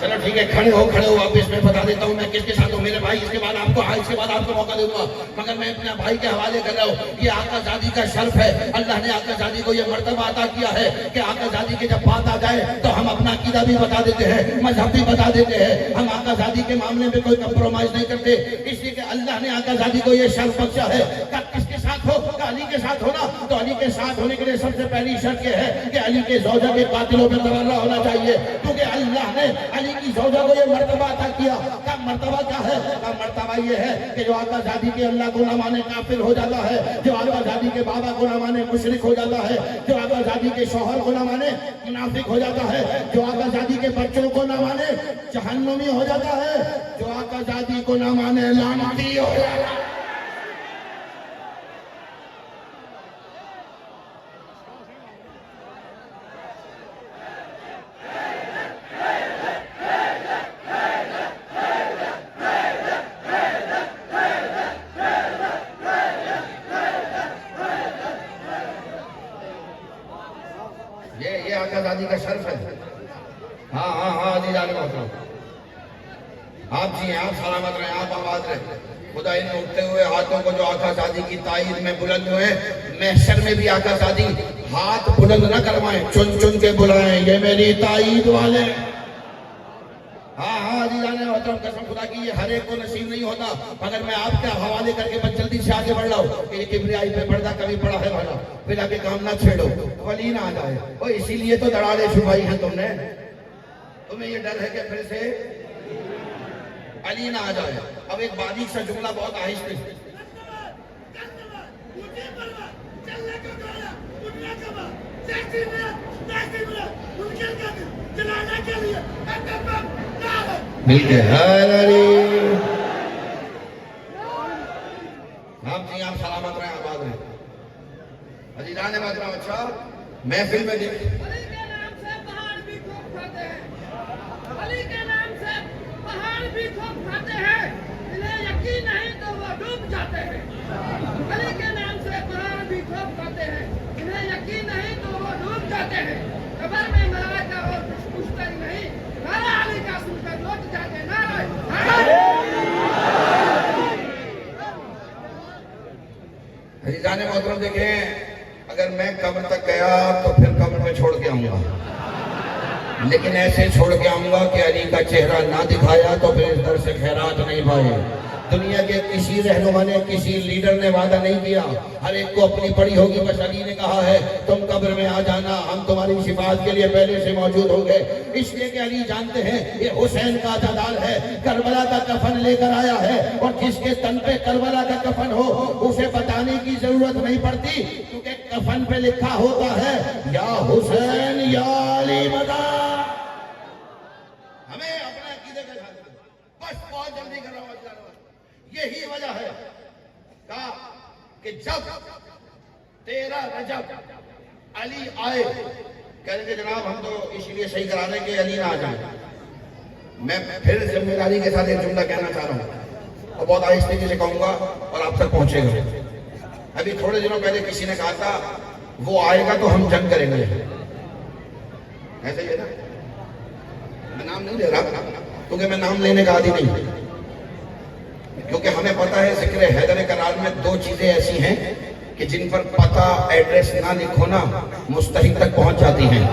चलो ठीक है, खड़े हो वापस मैं बता देता हूँ मैं किसके साथ हूँ मेरे भाई। इसके बाद आपको मौका दूंगा, मगर मैं अपने भाई के हवाले कर रहा हूँ। ये आकाज़ादी का शर्फ है। अल्लाह ने आकाज़ादी को ये मर्तबा अता किया है कि आकाज़ादी के जब बात आ जाए तो हम अपना अकीदा भी बता देते हैं, मजहब भी बता देते हैं। हम आकाज़ादी के मामले में कोई कंप्रोमाइज नहीं करते, इसलिए कि अल्लाह ने आकाज़ादी को ये शर्फ बख्शा है। किसके साथ हो? अली के साथ हो ना, तो अली के साथ होने के लिए सबसे पहली शर्त यह है कि अली के ज़ौजा के कातिलों पर तवल्ला होना चाहिए, क्योंकि अल्लाह ने अली की ज़ौजा को ये मर्तबा अता किया। का मर्तबा क्या है? का मर्तबा ये है कि जो आकाज़ादी के अल्लाह को न माने काफिर हो जाता है, जो आकाज़ादी के बाबा को न माने मुशरिक हो जाता है, जो आकाज़ादी के शौहर को न माने मुनाफिक हो जाता है, जो आकाज़ादी के बच्चों को न माने जहन्नुमी हो जाता है, जो आकाज़ादी को न माने लानती हो जाता है। ये आकाज़ादी का शर्फ है। हाँ जी जाने आप जी आप सलामत रहे, आप आबाद रहे। खुदा इन उठते हुए हाथों को जो आकाज़ादी की ताईद में बुलंद हुए, महशर में भी आकाज़ादी हाथ बुलंद न करवाएं, चुन चुन के बुलाएं, ये मेरी ताईद वाले। हाँ जी जाने मोहतरम, कसम खुदा की ये हर एक को नसीब नहीं होता, मगर मैं आपके हवाले करके बस जल्दी से आगे बढ़ रहा हूँ कि किबरियाई पे पर्दा कभी पड़ा है भला, फिर आगे काम ना छेड़ो, वली ना आ जाए। और इसीलिए तो दरारे छुपाई है तुमने, तुम्हें ये डर है कि फिर से अली ना आ जाए। अब एक बारीक सा जुमला बहुत आहिस्ते से, मिल गए आप सलामत रहे, आबाद रहे। अजीज़ान मोहतरम, अच्छा महफिल में देख अली के नाम से पहाड़ भी खूब खाते हैं, अली के नाम से पहाड़ भी खूब खाते हैं, इन्हें यकीन नहीं तो वो डूब जाते हैं। अली के नाम से पहाड़ भी खूब खाते हैं, इन्हें यकीन नहीं तो वो डूब जाते हैं। कब्र में मलाइका और कुछ पूछता ही नहीं, नारा अली का सुनकर लौट जाते। नारा अजीज़ान मोहतरम, देखें अगर मैं कब्र तक गया तो फिर कब्र में छोड़ के आऊंगा, लेकिन ऐसे छोड़ के आऊंगा कि अली का चेहरा ना दिखाया तो फिर इस दर से खैरात नहीं पाए। दुनिया के किसी रहनुमा ने, किसी लीडर ने वादा नहीं किया, हर एक को अपनी पड़ी होगी। बस अली ने कहा है तुम कब्र में आ जाना, हम तुम्हारी शिफात के लिए पहले से मौजूद होंगे। इसलिए कि अली जानते हैं ये हुसैन का अज़ादार है, करबला का कफन लेकर आया है, और जिसके तन पे करबला का कफन हो उसे बताने की जरूरत नहीं पड़ती, क्योंकि कफन पे लिखा होता है या हुसैन या अली मदा। हमें अपने अकीदे के साथ बस बहुत जल्दी कर रहा हूँ। यही वजह है कहा कि जब 13 रजब अली आए, कहेंगे जनाब हम तो इसलिए सही करा रहे कि अली ना आ जाए। मैं फिर जिम्मेदारी के साथ एक जुमला कहना चाह रहा हूँ और बहुत आहिस्ते से कहूंगा और आप तक पहुंचेगा। अभी थोड़े दिनों पहले किसी ने कहा था वो आएगा तो हम जंग करेंगे, ऐसे ही है ना। मैं नाम नहीं ले रहा क्योंकि मैं नाम लेने का आदी नहीं, क्योंकि हमें पता है जिक्र हैदर करार में दो चीजें ऐसी हैं कि जिन पर पता एड्रेस ना लिखो ना मुस्तहिक तक पहुंच जाती हैं।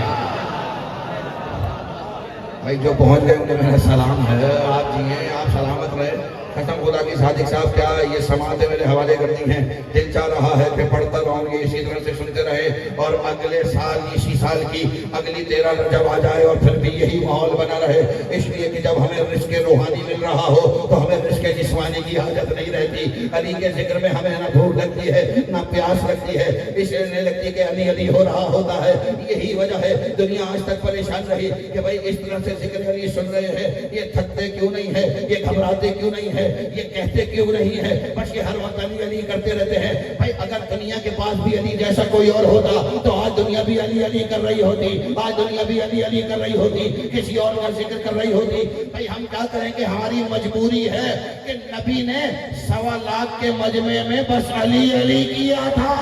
भाई जो पहुंच गए उन्हें मेरा सलाम है, आप जिए, आप सलामत रहे। खत्म खुदा की सादिक साहब क्या ये समातें मेरे हवाले करती हैं, दिल चाह रहा है कि पढ़ता रहूंगी, इसी तरह से सुनते रहे और अगले साल इसी साल की अगली 13 रजब आ जाए और फिर भी यही माहौल बना रहे। इसलिए कि जब हमें रिस्क रूहानी मिल रहा हो तो हमें रिस्क जिस्मानी की हाजत नहीं रहती। अली के जिक्र में हमें ना भूख लगती है ना प्यास लगती है, इसलिए नहीं लगती कि अली अली हो रहा होता है। यही वजह है दुनिया आज तक परेशान रही कि भाई इस तरह से जिक्र अली सुन रहे हैं, ये थकते क्यों नहीं है, ये घबराते क्यों नहीं है, ये कहते क्यों नहीं है, बस ये हर वक्त अली अली करते रहते हैं। भाई अगर दुनिया के पास भी अली जैसा कोई और होता तो आज दुनिया भी अली अली कर रही होती, आज दुनिया भी अली अली कर रही होती, किसी और का जिक्र कर रही होती। भाई हम क्या करें कि हमारी मजबूरी है कि नबी ने 1.25 लाख के मजमे में बस अली अली किया था।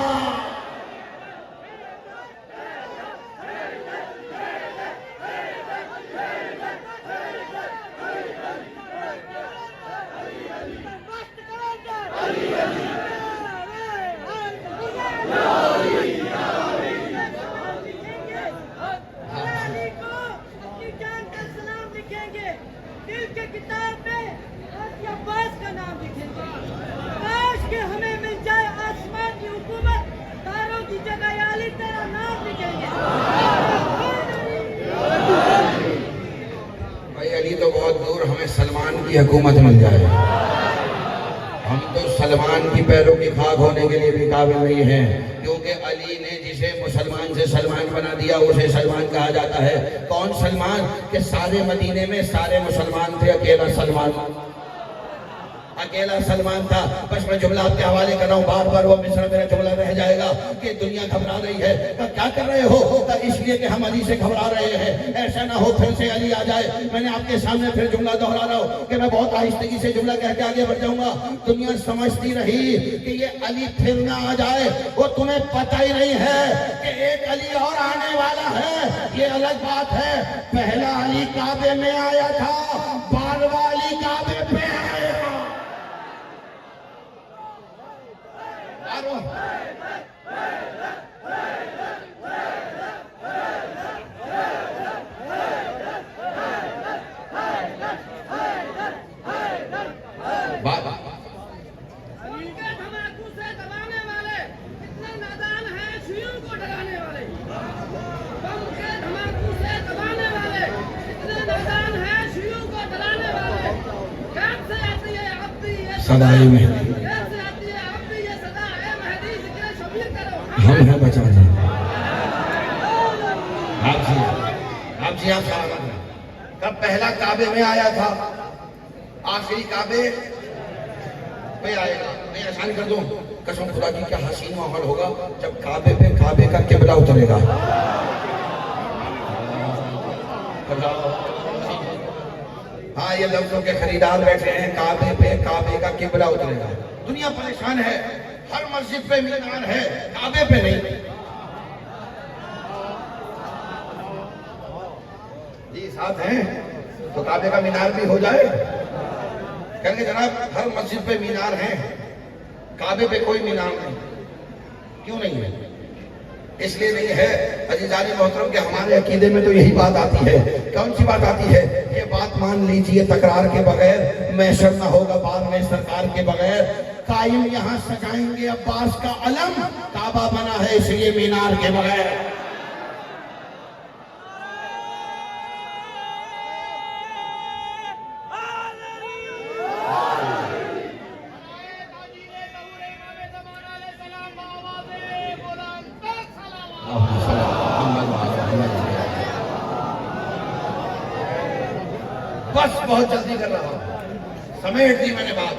तो बहुत दूर हमें सलमान की हुकूमत मिल जाए। हम तो सलमान की पैरों की खाक होने के लिए भी काबिल नहीं हैं, क्योंकि अली ने जिसे मुसलमान से सलमान बना दिया उसे सलमान कहा जाता है। कौन सलमान? कि सारे मदीने में सारे मुसलमान थे, अकेला सलमान था। बस मैं जुमला आपके हवाले कर रहा हूँ, बार बार वो मिसरा मेरा जुमला रह जाएगा कि दुनिया घबरा रही है। तो क्या कर रहे हो? तो इसलिए कि हम अली से घबरा रहे हैं, ऐसा ना हो फिर से अली आ जाए। मैंने आपके सामने फिर जुमला दोहरा रहा हूँ कि मैं बहुत आहिस्तगी से जुमला कह के आगे बढ़ जाऊंगा। दुनिया समझती रही कि ये अली फिर ना आ जाए, वो तुम्हें पता ही नहीं है कि एक अली और आने वाला है। ये अलग बात है, पहला अली काबे में आया था, 12वां अली काबे पे आया। उनके धमाकू से दबाने वाले इतने नादान हैं, शियों को डराने वाले। बम के धमाकू से दबाने वाले इतने नादान हैं, शियों को डराने वाले। कैसे आती है अब्दी ये सदाई में, कैसे आती है अब्दी ये सदा है महदी जिक्र शबीर करो। हम हैं बचा जी। आप सलामत हैं। कब पहला काबे में आया था, आखिरी काबे पे आएगा। मैं आसान कर दूं, कसम खुदा की क्या हसीन माहौल होगा जब काबे पे काबे का किबला उतरेगा। हाँ, ये लफ्जों के खरीदार बैठे हैं, काबे पे काबे का किबला उतरेगा। दुनिया परेशान है, हर मस्जिद पे मीनार है, काबे पे नहीं। जी साथ हैं तो काबे का मीनार भी हो जाए। कहेंगे जनाब हर मस्जिद पे मीनार है, काबे पे कोई मीनार नहीं। क्यों नहीं है? इसलिए नहीं है अजीजानी मोहतरम के हमारे अकीदे में तो यही बात आती है। कौन सी बात आती है? ये बात मान लीजिए तकरार के बगैर, महशर न होगा बाद में सरकार के बगैर। कायम यहाँ सजाएंगे अब्बास का अलम, काबा बना है इसलिए मीनार के बगैर। बस बहुत जल्दी कर रहा हूं, समेट दी मैंने बात।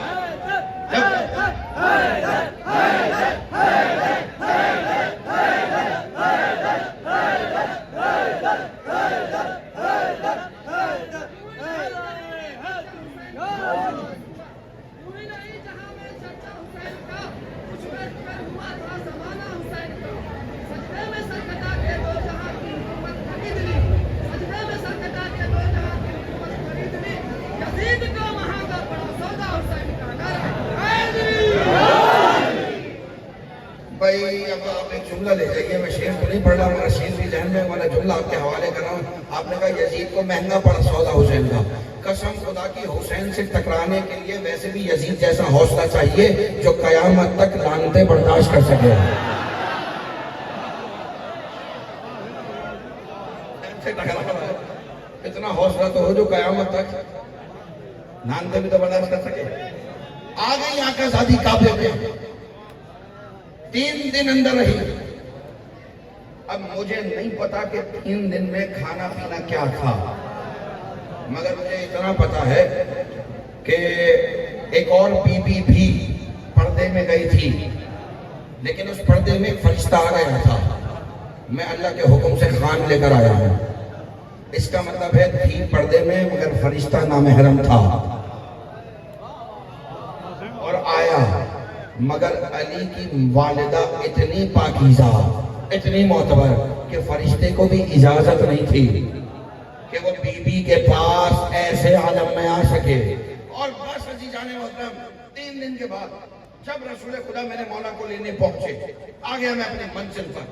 पूरी नहीं जहां में चर्चा हुसैन का, कुछ में हुआ था जमाना हुसैन का। सजदे में सर कटा के दो जहां की हुकूमत खरीद ली, सजदे में सर कटा के दो जहां की हुकूमत खरीद ली। यजीद को महंगा पड़ा सौदा हुसैन का। भाई अब आप एक जुमला ले जाइए, मैं शेर तो नहीं पढ़ रहा, मेरा शेर भी जहन में, वाला जुमला आपके हवाले कर रहा हूँ। आपने कहा यजीद को महंगा पड़ा सौदा हुसैन का। कसम खुदा की हुसैन से टकराने के लिए वैसे भी यजीद जैसा हौसला चाहिए जो कयामत तक लानते बर्दाश्त कर सके। इतना हौसला तो हो जो कयामत तक लानते भी तो बर्दाश्त कर सके। आ गई आकाजादी काबे में, 3 दिन अंदर रही। अब मुझे नहीं पता कि 3 दिन में खाना पीना क्या था, मगर मुझे इतना पता है कि एक और बीबी भी पर्दे में गई थी, लेकिन उस पर्दे में एक फरिश्ता आ गया था। मैं अल्लाह के हुक्म से खान लेकर आया हूं। इसका मतलब है थी पर्दे में मगर फरिश्ता नामहरम था और आया, मगर अली की वालिदा इतनी पाकीज़ा, इतनी मोतबर कि फरिश्ते को भी इजाजत नहीं थी कि वो बीबी के पास ऐसे आलम में आ सके। और बस अजीजाने मोहतरम, 3 दिन के बाद जब रसूल खुदा मेरे मौला को लेने पहुंचे, आ गया मैं अपनी मंजिल पर।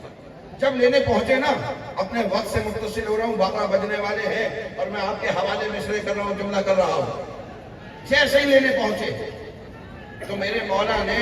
जब लेने पहुंचे ना, अपने वक्त से मुत्तसिल हो रहा हूँ, 12 बजने वाले हैं और मैं आपके हवाले मिसरे कर रहा हूँ, जुमला कर रहा हूँ। जैसे ही लेने पहुंचे तो मेरे मौला ने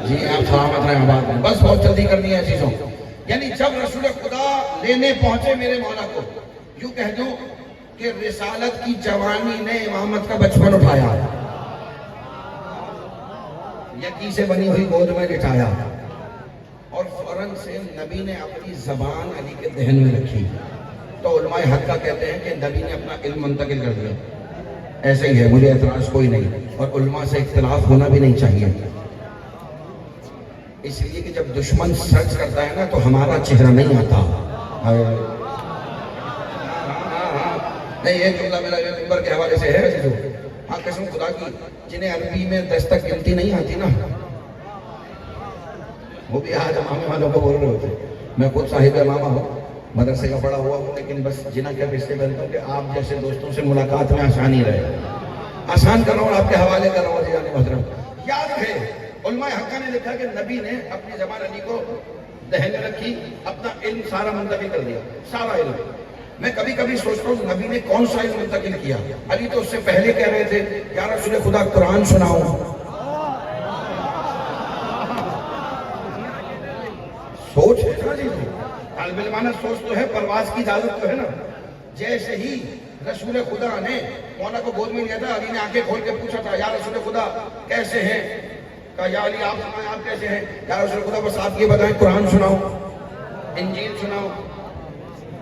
जी आप सलामत रहें, आबाद में। बस बहुत जल्दी करनी है चीजों। यानी जब रसूल खुदा लेने पहुंचे मेरे मौला को, यूं कह दूं कि रिसालत की जवानी ने इमामत का बचपन उठाया, यकी से बनी हुई गोद में लिटाया और फौरन से नबी ने अपनी जबान अली के दहन में रखी। तो उलमाए हक का कहते हैं कि नबी ने अपना इल्म मुंतकिल कर दिया। ऐसे ही है, मुझे एतराज कोई नहीं, और उलमा से इख्तिलाफ होना भी नहीं चाहिए। इसलिए कि जब दुश्मन सर्च करता है ना तो हमारा चेहरा नहीं आता। नहीं, ये जुमला मेरा नंबर के हवाले से है वैसे तो। हाँ, कसम खुदा की, जिन्हें अरबी में 10 तक गिनती नहीं आती ना, वो भी आज मामे वालों को बोल रहे होते। मैं खुद साहिब मामा हूँ, मदरसे का पढ़ा हुआ हूँ, लेकिन बस जिना के रिश्ते बनता हूँ कि आप जैसे दोस्तों से मुलाकात में आसानी रहे। आसान कर रहा हूँ, आपके हवाले कर रहा हूँ। याद रहे, उलमाए हक्का ने लिखा कि नबी ने अपनी जबान अली को दहन में रखी, अपना इल्म सारा मुंतकिल कर दिया, सारा इल्म। मैं कभी कभी सोचता हूँ नबी ने कौन सा इल्म मुंतकिल किया। अली तो उससे पहले कह रहे थे, या रसूल खुदा कुरान सुनाओ। सोच है ना जी, तालिबाना सोच तो है, परवाज की इजाजत तो है ना। जैसे ही रसूल खुदा ने मौला को गोद में लिया था, अली ने आंखें खोल के पूछा था, या रसूल खुदा कैसे हैं? कहा, या अली आप सुनाएं, आप कैसे हैं? या रसूल खुदा बस आप ये बताएं, कुरान सुनाओ, इंजील सुनाओ,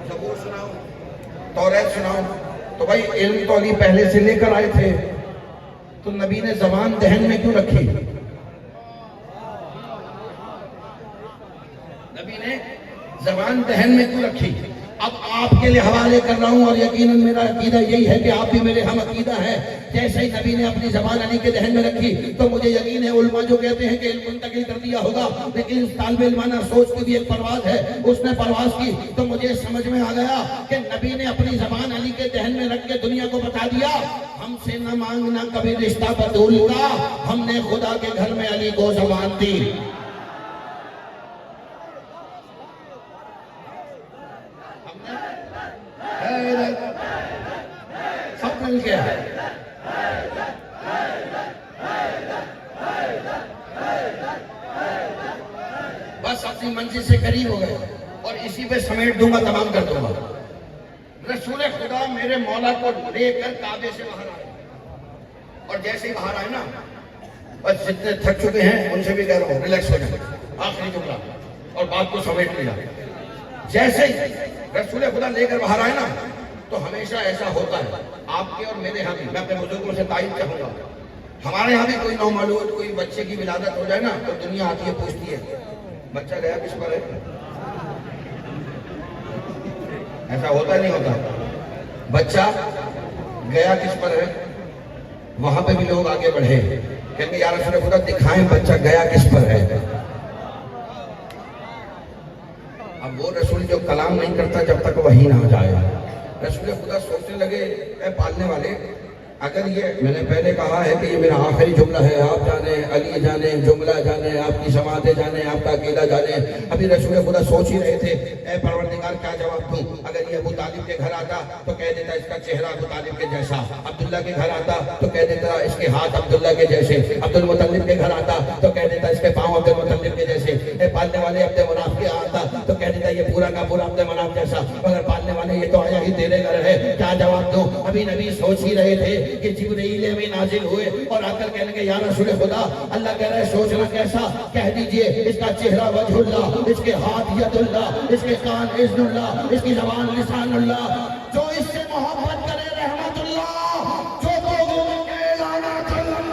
ज़बूर सुनाओ, तौरात सुनाओ। तो भाई इल्म तो अली पहले से लेकर आए थे, तो नबी ने जबान दहन में क्यों रखी? नबी ने जबान दहन में क्यों रखी? अब आपके लिए हवाले कर रहा हूं, और यकीनन मेरा अकीदा यही है कि आप भी मेरे हम अकीदा है। जैसे ही नबी ने अपनी जबान अली के दहन में रखी तो मुझे यकीन है, उलमा जो कहते हैं कि इल्म मुंतकिल कर दिया होगा, लेकिन तालिब इल्माना सोच की भी एक परवाज है, उसने परवाज की। तो मुझे समझ में आ गया कि नबी ने अपनी जबान अली के दहन में रख के दुनिया को बता दिया, हमसे न मांगना कभी रिश्ता बदूल का, हमने खुदा के घर में अली को जबान दी। सब मिल गया। बस अपनी मंजिल से करीब हो गए और इसी पे समेट दूंगा, तमाम कर दूंगा। रसूल खुदा मेरे मौला को लेकर काबे से बाहर आए, और जैसे ही बाहर आए ना, बस जितने थक चुके हैं उनसे भी कह रहा हूँ रिलैक्स हो जाए। आखिरी जुमला और बात को समेट लिया। जैसे ही रसूल खुदा लेकर बाहर आए ना, तो हमेशा ऐसा होता है आपके और मेरे यहाँ भी। मैं अपने बुजुर्गों से तारीफ चाहूंगा, हमारे यहाँ भी कोई नौमौलूद, कोई बच्चे की विलादत हो जाए ना, तो दुनिया आती है, पूछती है बच्चा गया किस पर है। ऐसा होता नहीं होता? बच्चा गया किस पर है, वहां पे भी लोग आगे बढ़े, कहेंगे यार रसूल खुदा दिखाएं बच्चा गया किस पर है। अब वो रसूल जो कलाम नहीं करता जब तक वही ना जाए। रसूल खुदा सोचने लगे, पालने वाले अगर ये मैंने पहले कहा है कि ये मेरा आखिरी जुमला है, आप जाने, अली जाने, जुमला जाने, आपकी समातें जाने, आपका अकीदा जाने। अभी रसूल खुदा सोच ही रहे थे, ए परवरदिगार क्या जवाब दूं। अगर ये अबू तालिब के घर आता तो कह देता इसका चेहरा अबू तालिब के जैसा, अब्दुल्ला के घर आता तो कह देता इसके हाथ अब्दुल्ला के जैसे, अब्दुल मुतल्लिब के घर आता तो कह देता इसके पाँव अब्दुल मुतल्लिब के जैसे, पालने वाले अब्दे मुनाफ के आता तो कह देता ये पूरा का पूरा अब्दे मुनाफ जैसा। मगर पालने वाले ये तो आया ही तेरे घर है, क्या जवाब दूं। अभी नबी सोच ही रहे थे कि जिब्रील में नाजिल हुए और आकर कहने के या रसूल खुदा, अल्लाह कह रहा है सोचना कैसा, कह दीजिए इसका चेहरा वजहुल्लाह, इसके हाथ यदुल्लाह, इसके कान इज़्नुल्लाह, इसकी ज़बान लिसानुल्लाह। जो इससे मोहब्बत करे रहमतुल्लाह, जो लोगों के लानतुल्लाह।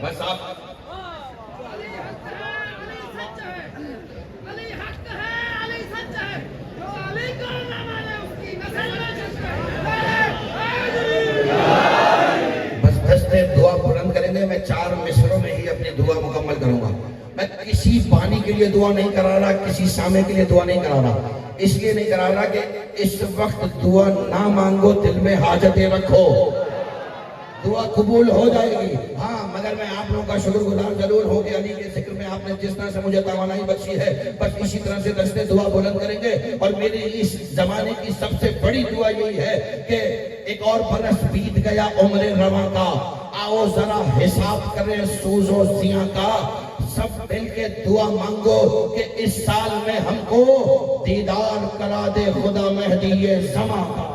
बस आप अली हक है, अली सच है, अली हक है, अली सच है। जो अली को न माने उसकी नस्ल में जश्न है। बस दस्ते दुआ बुलंद करेंगे। मैं 4 मिसरों में ही अपनी दुआ मुकम्मल करूंगा। मैं किसी पानी के लिए दुआ नहीं करा रहा, किसी सामे के लिए दुआ नहीं करा रहा। इसलिए नहीं करा रहा कि इस वक्त दुआ ना मांगो, दिल में हाजतें रखो, दुआ कबूल हो जाएगी। हाँ, मगर मैं आप लोगों का शुक्रगुजार जरूर हूँ कि अली के जिक्र में आपने जिस तरह से मुझे तवानाई बख्शी है, बस इसी तरह से दस्ते दुआ बुलंद करेंगे। और मेरी इस जमाने की सबसे बड़ी दुआ यही है कि एक और बरस बीत गया उम्र रवा का, आओ जरा हिसाब करें सूजो जिया का। सब मिल के दुआ मांगो कि इस साल में हमको दीदार करा दे खुदा मेहदी ये ज़मा का।